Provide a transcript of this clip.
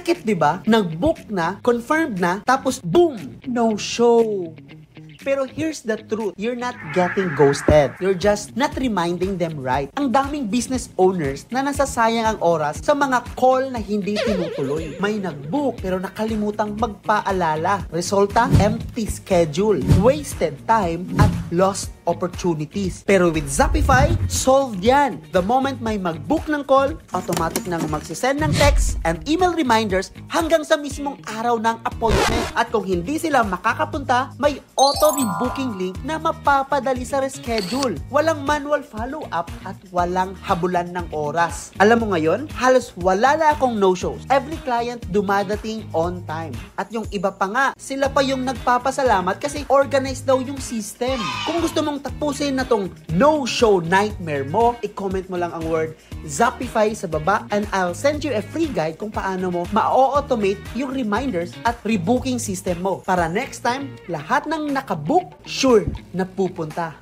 sakit, di ba? Nag-book na, confirmed na, tapos boom! No show! Pero here's the truth, you're not getting ghosted. You're just not reminding them right. Ang daming business owners na nasasayang ang oras sa mga call na hindi tinutuloy. May nag-book pero nakalimutang magpaalala. Resulta, empty schedule, wasted time, at lost opportunities. Pero with Zapify, solved yan. The moment may mag-book ng call, automatic nang magsisend ng text and email reminders hanggang sa mismong araw ng appointment. At kung hindi sila makakapunta, may auto-rebooking link na mapapadali sa reschedule. Walang manual follow-up at walang habulan ng oras. Alam mo ngayon, halos wala na akong no-shows. Every client dumadating on time. At yung iba pa nga, sila pa yung nagpapasalamat kasi organized daw yung system. Kung gusto mong tapusin na tong no-show nightmare mo, i-comment mo lang ang word Zapify sa baba and I'll send you a free guide kung paano mo ma-automate yung reminders at rebooking system mo. Para next time, lahat ng nakabook, sure na pupunta.